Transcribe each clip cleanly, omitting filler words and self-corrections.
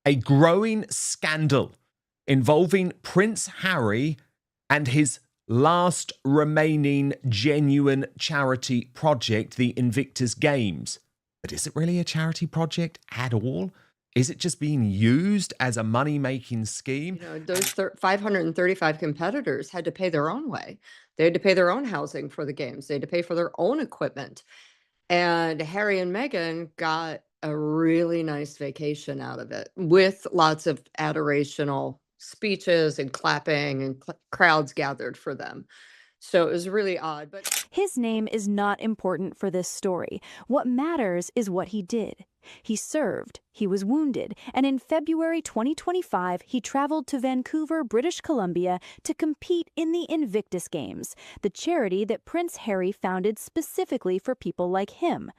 a growing scandal involving Prince Harry and his last remaining genuine charity project, the Invictus Games. But is it really a charity project at all? Is it just being used as a money-making scheme? You know, those 535 competitors had to pay their own way. They had to pay their own housing for the games. They had to pay for their own equipment. And Harry and Meghan got a really nice vacation out of it with lots of adorational speeches and clapping and crowds gathered for them. So it was really odd, but His name is not important for this story. What matters is what he did. He served, he was wounded, and in February 2025, he traveled to Vancouver, British Columbia, to compete in the Invictus Games, the charity that Prince Harry founded specifically for people like him.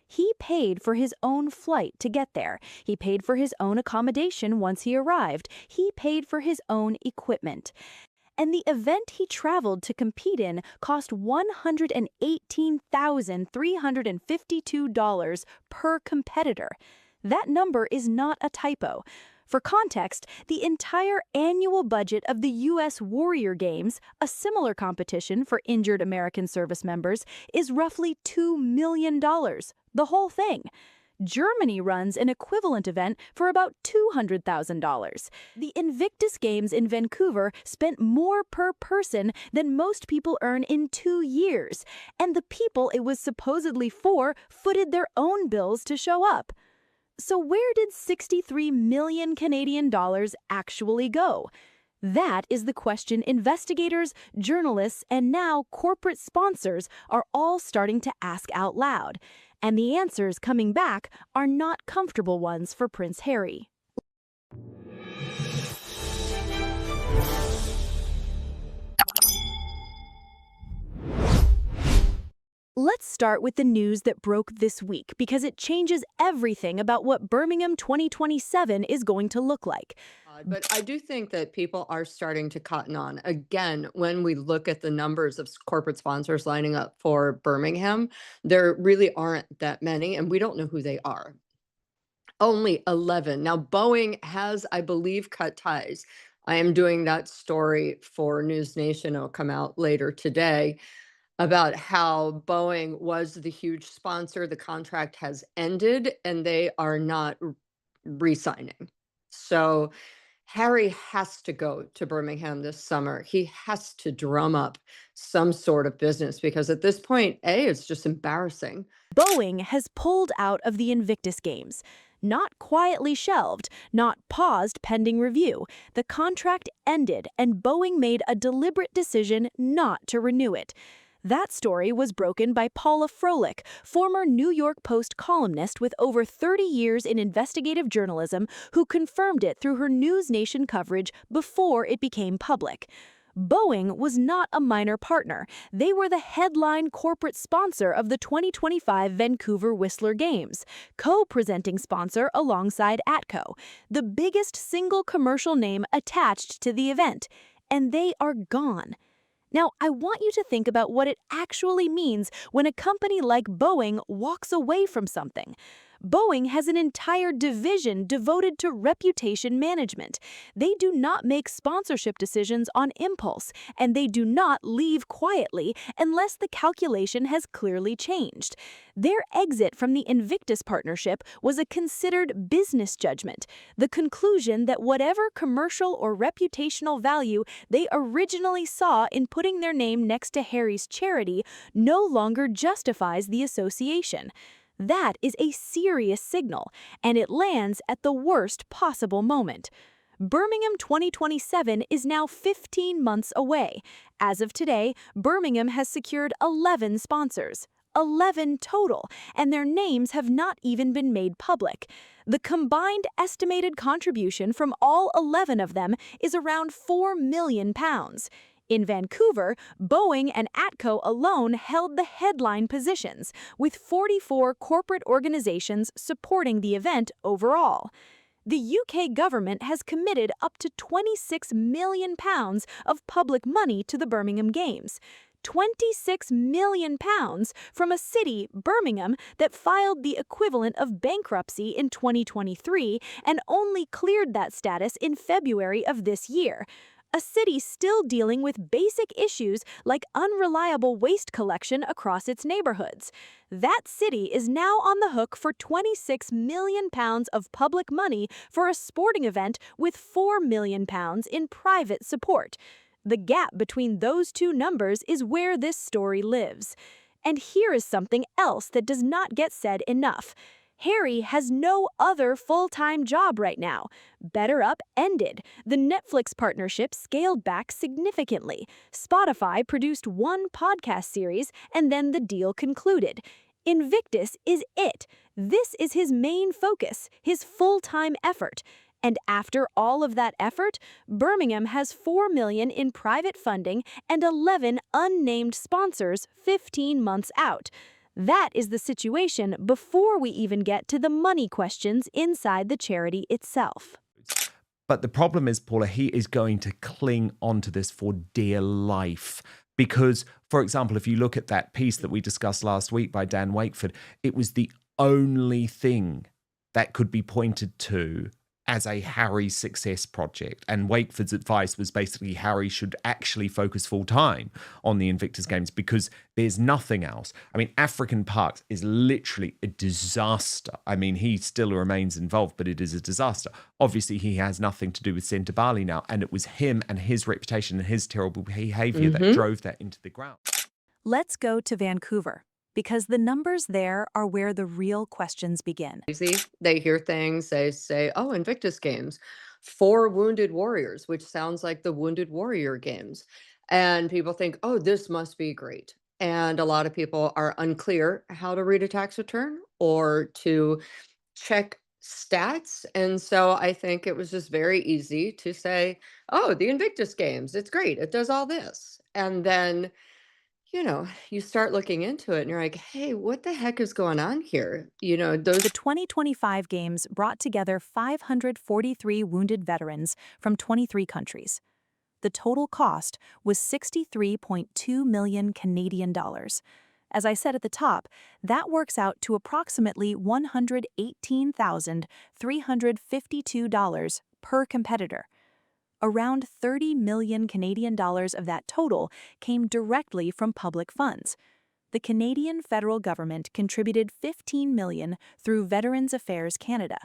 He paid for his own flight to get there. He paid for his own accommodation once he arrived. He paid for his own equipment. And the event he traveled to compete in cost $118,352 per competitor. That number is not a typo. For context, the entire annual budget of the U.S. Warrior Games, a similar competition for injured American service members, is roughly $2 million. The whole thing. Germany runs an equivalent event for about $200,000. The Invictus Games in Vancouver spent more per person than most people earn in 2 years, and the people it was supposedly for footed their own bills to show up. So where did 63 million Canadian dollars actually go? That is the question investigators, journalists, and now corporate sponsors are all starting to ask out loud. And the answers coming back are not comfortable ones for Prince Harry. Let's start with the news that broke this week because it changes everything about what Birmingham 2027 is going to look like. But I do think that people are starting to cotton on. Again, when we look at the numbers of corporate sponsors lining up for Birmingham, there really aren't that many, and we don't know who they are. Only 11. Now, Boeing has, I believe, cut ties. I am doing that story for NewsNation. It'll come out later today about how Boeing was the huge sponsor. The contract has ended, and they are not re-signing. So Harry has to go to Birmingham this summer. He has to drum up some sort of business because at this point, it's just embarrassing. Boeing has pulled out of the Invictus Games. Not quietly shelved, not paused pending review. The contract ended, and Boeing made a deliberate decision not to renew it. That story was broken by Paula Froelich, former New York Post columnist with over 30 years in investigative journalism, who confirmed it through her NewsNation coverage before it became public. Boeing was not a minor partner. They were the headline corporate sponsor of the 2025 Vancouver Whistler Games, co-presenting sponsor alongside ATCO, the biggest single commercial name attached to the event. And they are gone. Now, I want you to think about what it actually means when a company like Boeing walks away from something. Boeing has an entire division devoted to reputation management. They do not make sponsorship decisions on impulse, and they do not leave quietly unless the calculation has clearly changed. Their exit from the Invictus partnership was a considered business judgment, the conclusion that whatever commercial or reputational value they originally saw in putting their name next to Harry's charity no longer justifies the association. That is a serious signal, and it lands at the worst possible moment. Birmingham 2027 is now 15 months away. As of today, Birmingham has secured 11 sponsors. 11 total, and their names have not even been made public. The combined estimated contribution from all 11 of them is around £4 million. In Vancouver, Boeing and ATCO alone held the headline positions, with 44 corporate organizations supporting the event overall. The UK government has committed up to £26 million of public money to the Birmingham Games. £26 million from a city, Birmingham, that filed the equivalent of bankruptcy in 2023 and only cleared that status in February of this year. A city still dealing with basic issues like unreliable waste collection across its neighborhoods. That city is now on the hook for £26 million of public money for a sporting event with £4 million in private support. The gap between those two numbers is where this story lives. And here is something else that does not get said enough. Harry has no other full-time job right now. BetterUp ended. The Netflix partnership scaled back significantly. Spotify produced one podcast series, and then the deal concluded. Invictus is it. This is his main focus, his full-time effort. And after all of that effort, Birmingham has $4 million in private funding and 11 unnamed sponsors 15 months out. That is the situation before we even get to the money questions inside the charity itself. But the problem is, Paula, he is going to cling onto this for dear life. Because, for example, if you look at that piece that we discussed last week by Dan Wakeford, it was the only thing that could be pointed to as a Harry success project. And Wakeford's advice was basically Harry should actually focus full time on the Invictus Games because there's nothing else. I mean, African Parks is literally a disaster. I mean, he still remains involved, but it is a disaster. Obviously, he has nothing to do with Centre Bali now. And it was him and his reputation and his terrible behavior that drove that into the ground. Let's go to Vancouver, because the numbers there are where the real questions begin. They hear things, they say, oh, Invictus Games, 4 wounded warriors, which sounds like the Wounded Warrior Games. And people think, oh, this must be great. And a lot of people are unclear how to read a tax return or to check stats. And so I think it was just very easy to say, oh, the Invictus Games, it's great. It does all this. And then you start looking into it and you're like, hey, what the heck is going on here? The 2025 Games brought together 543 wounded veterans from 23 countries. The total cost was 63.2 million Canadian dollars. As I said at the top, that works out to approximately $118,352 per competitor. Around 30 million Canadian dollars of that total came directly from public funds. The Canadian federal government contributed $15 million through Veterans Affairs Canada.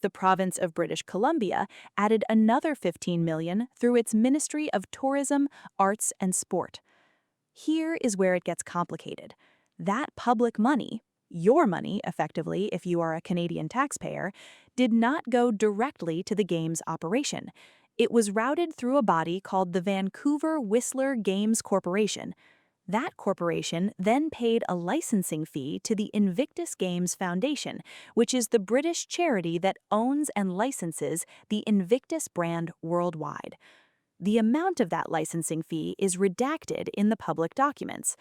The province of British Columbia added another $15 million through its Ministry of Tourism, Arts and Sport. Here is where it gets complicated. That public money, your money effectively if you are a Canadian taxpayer, did not go directly to the Games operation. It was routed through a body called the Vancouver Whistler Games Corporation. That corporation then paid a licensing fee to the Invictus Games Foundation, which is the British charity that owns and licenses the Invictus brand worldwide. The amount of that licensing fee is redacted in the public documents.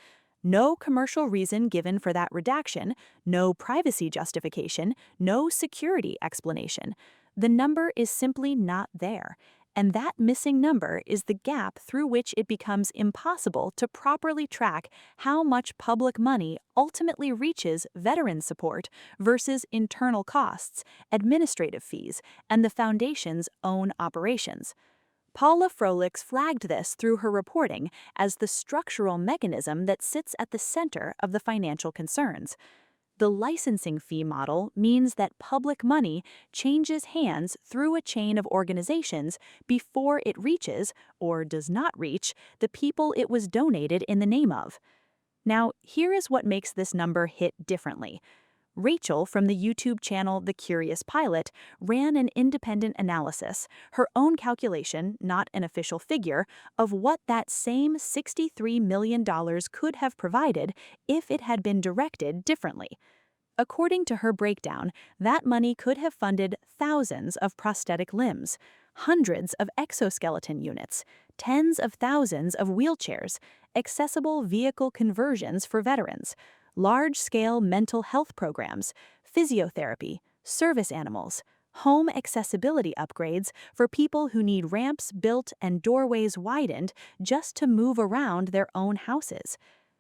No commercial reason given for that redaction, no privacy justification, no security explanation. The number is simply not there. And that missing number is the gap through which it becomes impossible to properly track how much public money ultimately reaches veteran support versus internal costs, administrative fees, and the foundation's own operations. Paula Froelich flagged this through her reporting as the structural mechanism that sits at the center of the financial concerns. The licensing fee model means that public money changes hands through a chain of organizations before it reaches, or does not reach, the people it was donated in the name of. Now, here is what makes this number hit differently. Rachel from the YouTube channel The Curious Pilot ran an independent analysis, her own calculation, not an official figure, of what that same $63 million could have provided if it had been directed differently. According to her breakdown, that money could have funded thousands of prosthetic limbs, hundreds of exoskeleton units, tens of thousands of wheelchairs, accessible vehicle conversions for veterans, large-scale mental health programs, physiotherapy, service animals, home accessibility upgrades for people who need ramps built and doorways widened just to move around their own houses.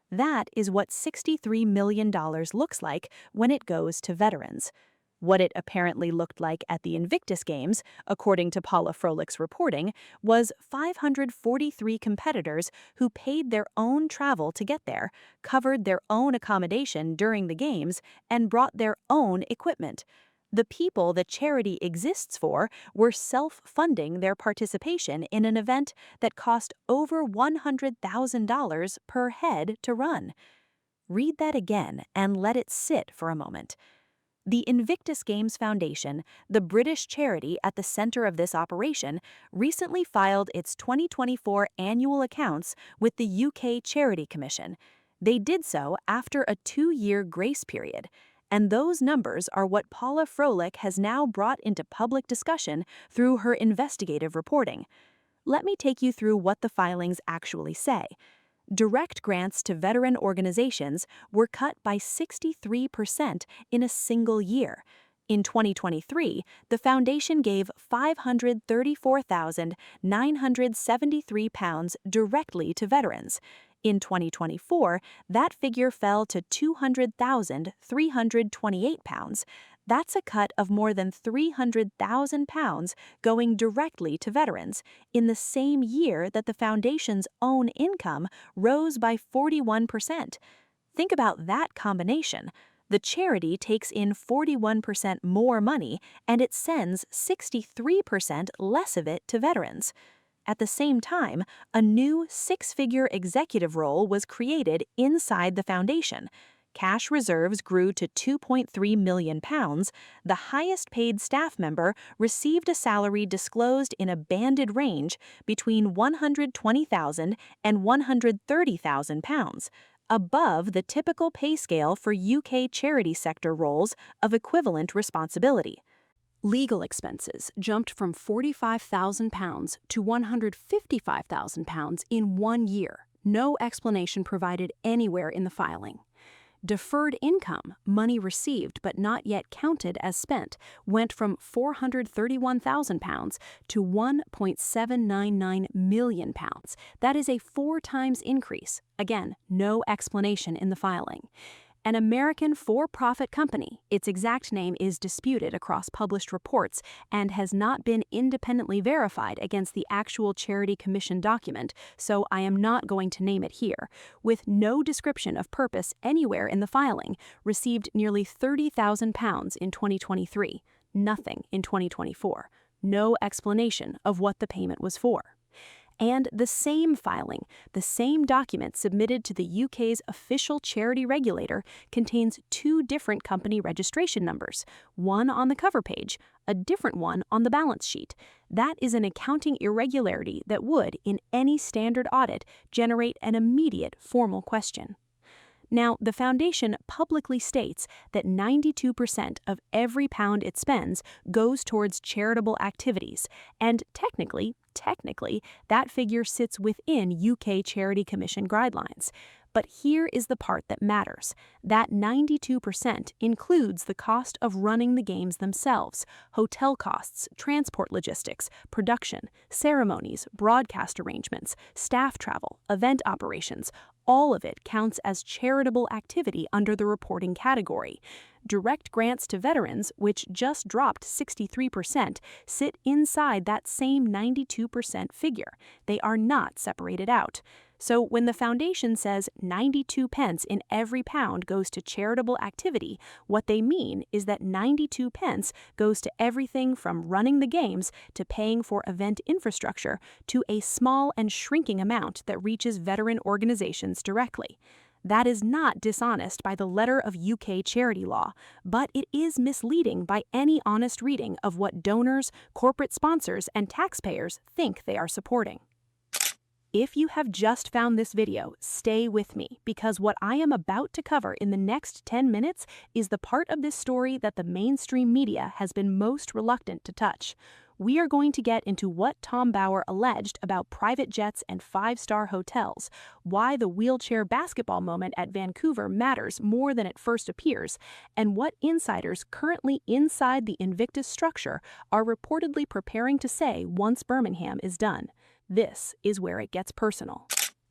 That is what $63 million looks like when it goes to veterans. What it apparently looked like at the Invictus Games, according to Paula Froelich's reporting, was 543 competitors who paid their own travel to get there, covered their own accommodation during the games, and brought their own equipment. The people the charity exists for were self-funding their participation in an event that cost over $100,000 per head to run. Read that again and let it sit for a moment. The Invictus Games Foundation, the British charity at the center of this operation, recently filed its 2024 annual accounts with the UK Charity Commission. They did so after a 2-year grace period. And those numbers are what Paula Froelich has now brought into public discussion through her investigative reporting. Let me take you through what the filings actually say. Direct grants to veteran organizations were cut by 63% in a single year. In 2023, the foundation gave £534,973 directly to veterans. In 2024, that figure fell to £200,328. That's a cut of more than £300,000 going directly to veterans in the same year that the foundation's own income rose by 41%. Think about that combination. The charity takes in 41% more money, and it sends 63% less of it to veterans. At the same time, a new 6-figure executive role was created inside the foundation. Cash reserves grew to £2.3 million. The highest-paid staff member received a salary disclosed in a banded range between £120,000 and £130,000, above the typical pay scale for UK charity sector roles of equivalent responsibility. Legal expenses jumped from £45,000 to £155,000 in 1 year. No explanation provided anywhere in the filing. Deferred income, money received but not yet counted as spent, went from £431,000 to £1.799 million. That is a 4 times increase. Again, no explanation in the filing. An American for-profit company, its exact name is disputed across published reports and has not been independently verified against the actual Charity Commission document, so I am not going to name it here, with no description of purpose anywhere in the filing, received nearly £30,000 in 2023, nothing in 2024, no explanation of what the payment was for. And the same filing, the same document submitted to the UK's official charity regulator, contains 2 different company registration numbers, one on the cover page, a different one on the balance sheet. That is an accounting irregularity that would, in any standard audit, generate an immediate formal question. Now, the foundation publicly states that 92% of every pound it spends goes towards charitable activities, and technically, that figure sits within UK Charity Commission guidelines. But here is the part that matters. That 92% includes the cost of running the games themselves, hotel costs, transport logistics, production, ceremonies, broadcast arrangements, staff travel, event operations. All of it counts as charitable activity under the reporting category. Direct grants to veterans, which just dropped 63%, sit inside that same 92% figure. They are not separated out. So when the foundation says 92 pence in every pound goes to charitable activity, what they mean is that 92 pence goes to everything from running the games to paying for event infrastructure to a small and shrinking amount that reaches veteran organizations directly. That is not dishonest by the letter of UK charity law, but it is misleading by any honest reading of what donors, corporate sponsors, and taxpayers think they are supporting. If you have just found this video, stay with me, because what I am about to cover in the next 10 minutes is the part of this story that the mainstream media has been most reluctant to touch. we are going to get into what Tom Bower alleged about private jets and five-star hotels, why the wheelchair basketball moment at Vancouver matters more than it first appears, and what insiders currently inside the Invictus structure are reportedly preparing to say once Birmingham is done. This is where it gets personal.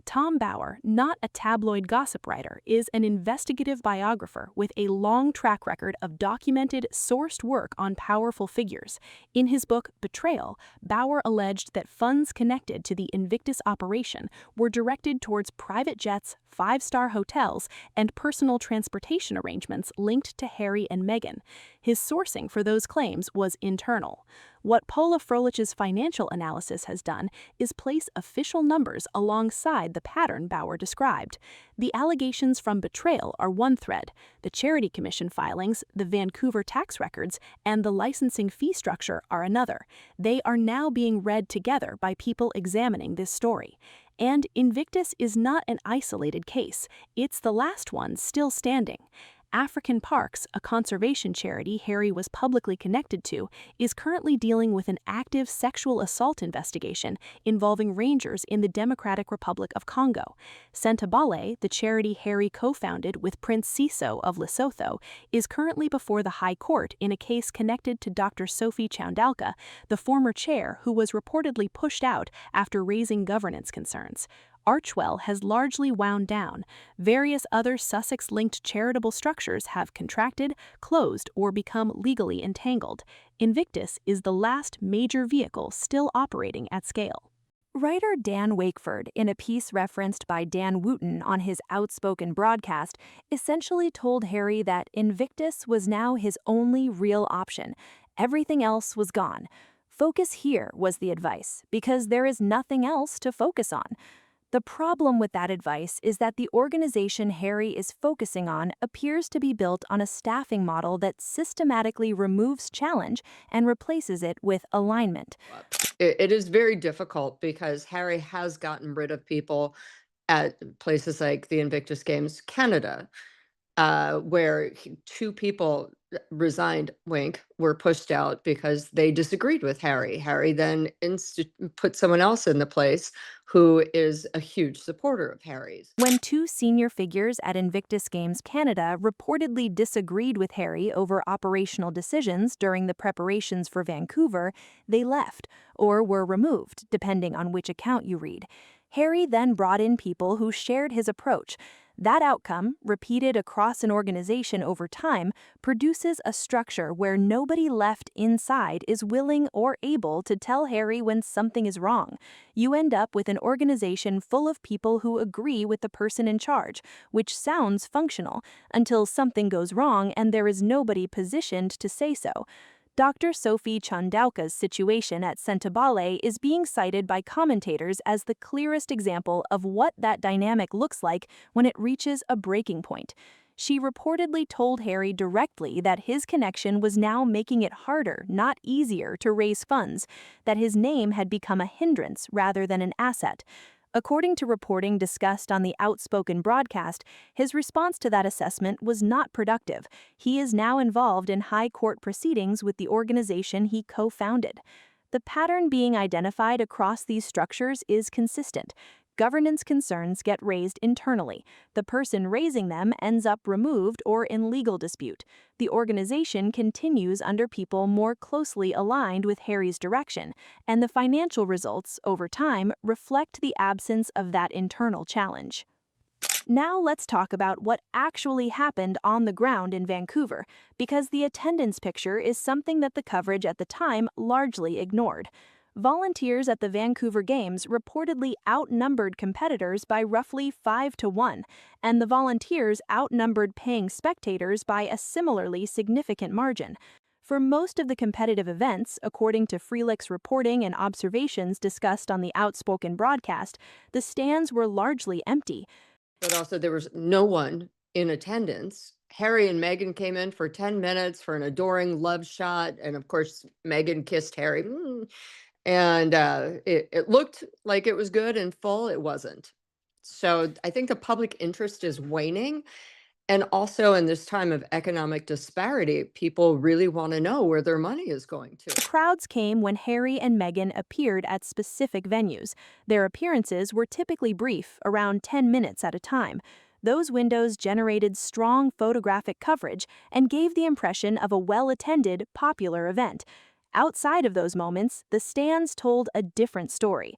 Tom Bower, not a tabloid gossip writer, is an investigative biographer with a long track record of documented, sourced work on powerful figures. In his book, Betrayal, Bower alleged that funds connected to the Invictus operation were directed towards private jets, five-star hotels, and personal transportation arrangements linked to Harry and Meghan. His sourcing for those claims was internal. What Paula Froelich's financial analysis has done is place official numbers alongside the pattern Bower described. The allegations from Betrayal are one thread, the Charity Commission filings, the Vancouver tax records, and the licensing fee structure are another. They are now being read together by people examining this story. And Invictus is not an isolated case. It's the last one still standing. African Parks, a conservation charity Harry was publicly connected to, is currently dealing with an active sexual assault investigation involving rangers in the Democratic Republic of Congo. Sentabale, the charity Harry co-founded with Prince Siso of Lesotho, is currently before the High Court in a case connected to Dr. Sophie Choundalka, the former chair who was reportedly pushed out after raising governance concerns. Archwell has largely wound down. Various other Sussex-linked charitable structures have contracted, closed, or become legally entangled. Invictus is the last major vehicle still operating at scale. Writer Dan Wakeford, in a piece referenced by Dan Wooten on his Outspoken broadcast, essentially told Harry that Invictus was now his only real option. Everything else was gone. Focus here was the advice, because there is nothing else to focus on. The problem with that advice is that the organization Harry is focusing on appears to be built on a staffing model that systematically removes challenge and replaces it with alignment. It is very difficult because Harry has gotten rid of people at places like the Invictus Games Canada, where two people resigned, wink, were pushed out because they disagreed with Harry. Harry then put someone else in the place who is a huge supporter of Harry's. When two senior figures at Invictus Games Canada reportedly disagreed with Harry over operational decisions during the preparations for Vancouver, they left, or were removed, depending on which account you read. Harry then brought in people who shared his approach. That outcome, repeated across an organization over time, produces a structure where nobody left inside is willing or able to tell Harry when something is wrong. You end up with an organization full of people who agree with the person in charge, which sounds functional, until something goes wrong and there is nobody positioned to say so. Dr. Sophie Choundalka's situation at Sentabale is being cited by commentators as the clearest example of what that dynamic looks like when it reaches a breaking point. She reportedly told Harry directly that his connection was now making it harder, not easier, to raise funds, that his name had become a hindrance rather than an asset. According to reporting discussed on the Outspoken broadcast, his response to that assessment was not productive. He is now involved in high court proceedings with the organization he co-founded. The pattern being identified across these structures is consistent. Governance concerns get raised internally. The person raising them ends up removed or in legal dispute. The organization continues under people more closely aligned with Harry's direction, and the financial results, over time, reflect the absence of that internal challenge. Now let's talk about what actually happened on the ground in Vancouver, because the attendance picture is something that the coverage at the time largely ignored. Volunteers at the Vancouver Games reportedly outnumbered competitors by roughly 5-1, and the volunteers outnumbered paying spectators by a similarly significant margin. For most of the competitive events, according to Froelich's reporting and observations discussed on the Outspoken broadcast, the stands were largely empty. But also there was no one in attendance. Harry and Meghan came in for 10 minutes for an adoring love shot, and of course Meghan kissed Harry. And it looked like it was good and full. It wasn't. So I think the public interest is waning. And also in this time of economic disparity, people really want to know where their money is going to. The crowds came when Harry and Meghan appeared at specific venues. Their appearances were typically brief, around 10 minutes at a time. Those windows generated strong photographic coverage and gave the impression of a well-attended, popular event. Outside of those moments, the stands told a different story.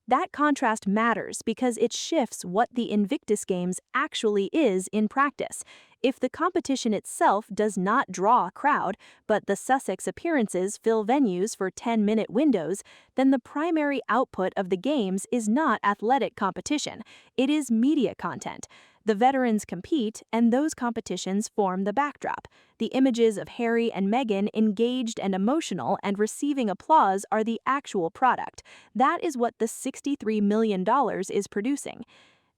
That contrast matters because it shifts what the Invictus Games actually is in practice. If the competition itself does not draw a crowd, but the Sussex appearances fill venues for 10-minute windows, then the primary output of the games is not athletic competition. It is media content. The veterans compete, and those competitions form the backdrop. The images of Harry and Meghan engaged and emotional and receiving applause are the actual product. That is what the $63 million is producing.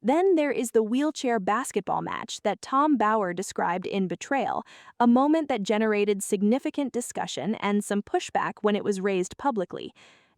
Then there is the wheelchair basketball match that Tom Bauer described in Betrayal, a moment that generated significant discussion and some pushback when it was raised publicly.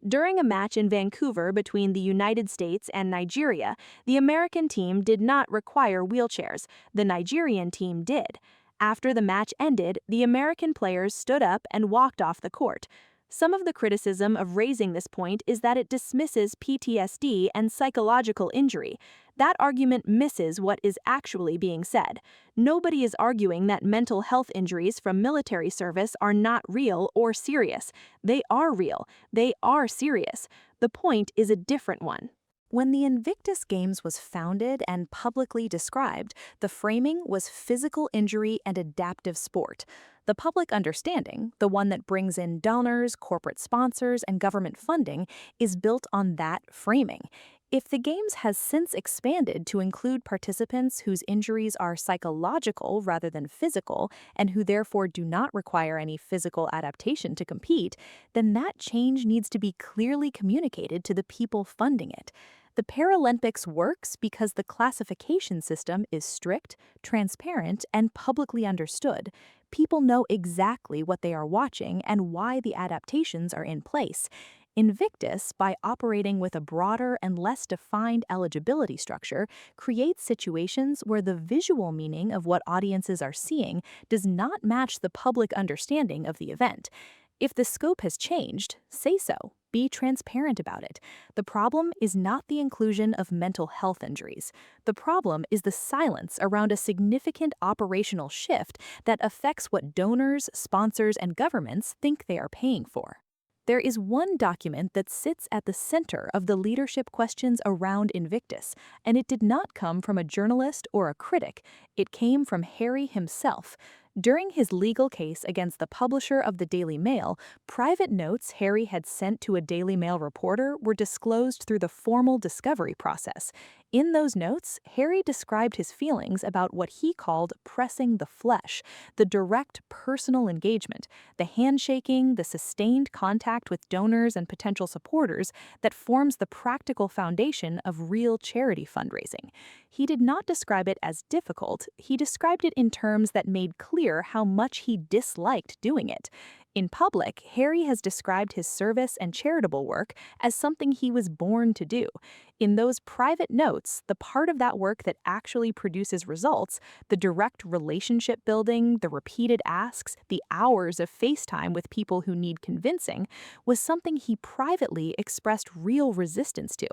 During a match in Vancouver between the United States and Nigeria, the American team did not require wheelchairs. The Nigerian team did. After the match ended, the American players stood up and walked off the court. Some of the criticism of raising this point is that it dismisses PTSD and psychological injury. That argument misses what is actually being said. Nobody is arguing that mental health injuries from military service are not real or serious. They are real. They are serious. The point is a different one. When the Invictus Games was founded and publicly described, the framing was physical injury and adaptive sport. The public understanding, the one that brings in donors, corporate sponsors, and government funding, is built on that framing. If the Games has since expanded to include participants whose injuries are psychological rather than physical, and who therefore do not require any physical adaptation to compete, then that change needs to be clearly communicated to the people funding it. The Paralympics works because the classification system is strict, transparent, and publicly understood. People know exactly what they are watching and why the adaptations are in place. Invictus, by operating with a broader and less defined eligibility structure, creates situations where the visual meaning of what audiences are seeing does not match the public understanding of the event. If the scope has changed, say so. Be transparent about it. The problem is not the inclusion of mental health injuries. The problem is the silence around a significant operational shift that affects what donors, sponsors, and governments think they are paying for. There is one document that sits at the center of the leadership questions around Invictus, and it did not come from a journalist or a critic. It came from Harry himself. During his legal case against the publisher of the Daily Mail, private notes Harry had sent to a Daily Mail reporter were disclosed through the formal discovery process. In those notes, Harry described his feelings about what he called pressing the flesh, the direct personal engagement, the handshaking, the sustained contact with donors and potential supporters that forms the practical foundation of real charity fundraising. He did not describe it as difficult, he described it in terms that made clear how much he disliked doing it. In public, Harry has described his service and charitable work as something he was born to do. In those private notes, the part of that work that actually produces results, the direct relationship building, the repeated asks, the hours of FaceTime with people who need convincing, was something he privately expressed real resistance to.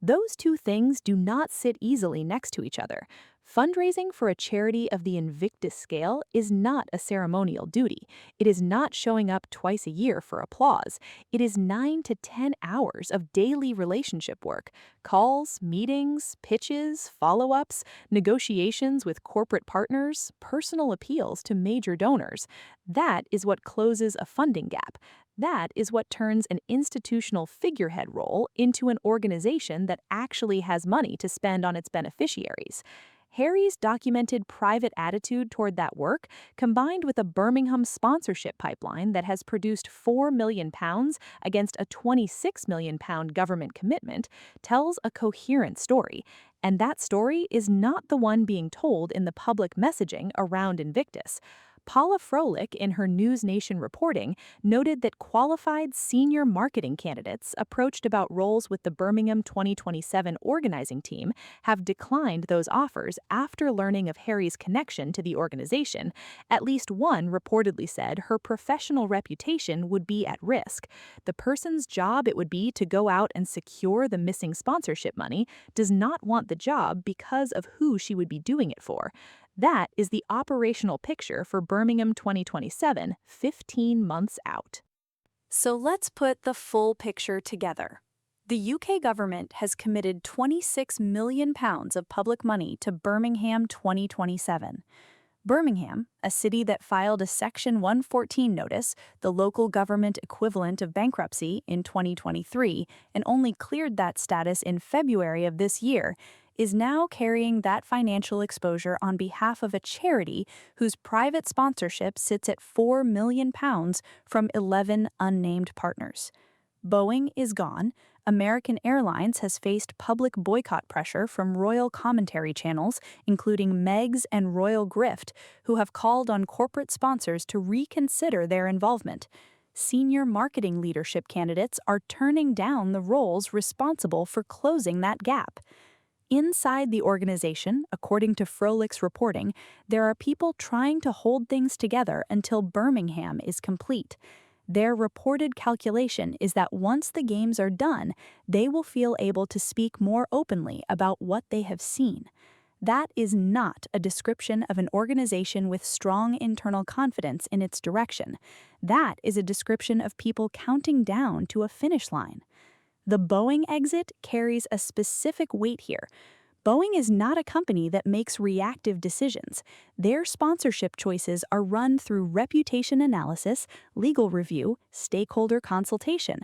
Those two things do not sit easily next to each other. Fundraising for a charity of the Invictus scale is not a ceremonial duty. It is not showing up twice a year for applause. It is 9 to 10 hours of daily relationship work, calls, meetings, pitches, follow-ups, negotiations with corporate partners, personal appeals to major donors. That is what closes a funding gap. That is what turns an institutional figurehead role into an organization that actually has money to spend on its beneficiaries. Harry's documented private attitude toward that work, combined with a Birmingham sponsorship pipeline that has produced £4 million against a £26 million government commitment, tells a coherent story. And that story is not the one being told in the public messaging around Invictus. Paula Froelich, in her NewsNation reporting, noted that qualified senior marketing candidates approached about roles with the Birmingham 2027 organizing team have declined those offers after learning of Harry's connection to the organization. At least one reportedly said her professional reputation would be at risk. The person's job it would be to go out and secure the missing sponsorship money does not want the job because of who she would be doing it for. That is the operational picture for Birmingham 2027, 15 months out. So let's put the full picture together. The UK government has committed £26 million of public money to Birmingham 2027. Birmingham, a city that filed a Section 114 notice, the local government equivalent of bankruptcy, in 2023, and only cleared that status in February of this year, is now carrying that financial exposure on behalf of a charity whose private sponsorship sits at £4 million from 11 unnamed partners. Boeing is gone. American Airlines has faced public boycott pressure from royal commentary channels, including Meg's and Royal Grift, who have called on corporate sponsors to reconsider their involvement. Senior marketing leadership candidates are turning down the roles responsible for closing that gap. Inside the organization, according to Froelich's reporting, there are people trying to hold things together until Birmingham is complete. Their reported calculation is that once the games are done, they will feel able to speak more openly about what they have seen. That is not a description of an organization with strong internal confidence in its direction. That is a description of people counting down to a finish line. The Boeing exit carries a specific weight here. Boeing is not a company that makes reactive decisions. Their sponsorship choices are run through reputation analysis, legal review, stakeholder consultation.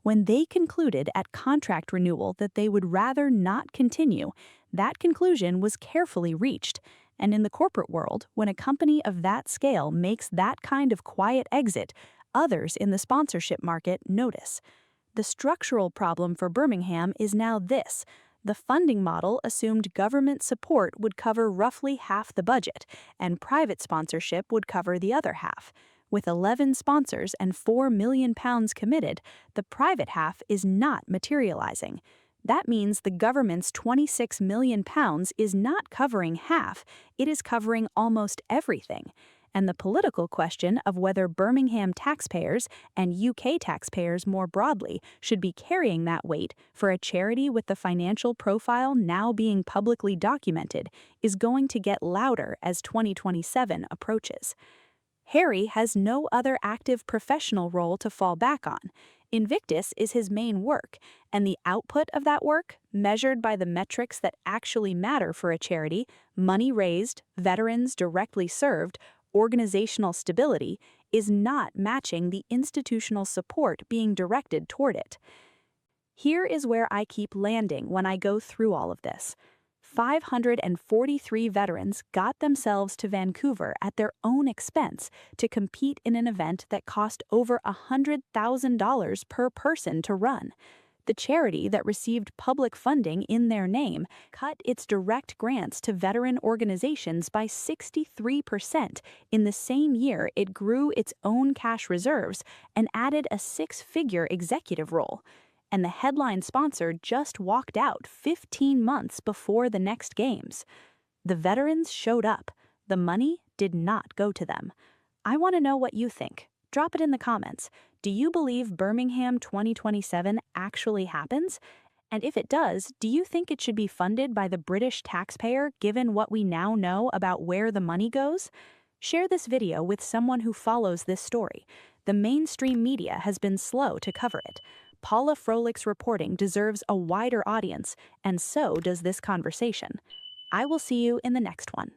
When they concluded at contract renewal that they would rather not continue, that conclusion was carefully reached. And in the corporate world, when a company of that scale makes that kind of quiet exit, others in the sponsorship market notice. The structural problem for Birmingham is now this. The funding model assumed government support would cover roughly half the budget, and private sponsorship would cover the other half. With 11 sponsors and £4 million committed, the private half is not materializing. That means the government's £26 million is not covering half, it is covering almost everything. And the political question of whether Birmingham taxpayers and UK taxpayers more broadly should be carrying that weight for a charity with the financial profile now being publicly documented is going to get louder as 2027 approaches. Harry has no other active professional role to fall back on. Invictus is his main work, and the output of that work, measured by the metrics that actually matter for a charity, money raised, veterans directly served, organizational stability, is not matching the institutional support being directed toward it. Here is where I keep landing when I go through all of this. 543 veterans got themselves to Vancouver at their own expense to compete in an event that cost over $100,000 per person to run. The charity that received public funding in their name cut its direct grants to veteran organizations by 63% in the same year it grew its own cash reserves and added a six-figure executive role. And the headline sponsor just walked out 15 months before the next games. The veterans showed up. The money did not go to them. I want to know what you think. Drop it in the comments. Do you believe Birmingham 2027 actually happens? And if it does, do you think it should be funded by the British taxpayer given what we now know about where the money goes? Share this video with someone who follows this story. The mainstream media has been slow to cover it. Paula Froelich's reporting deserves a wider audience, and so does this conversation. I will see you in the next one.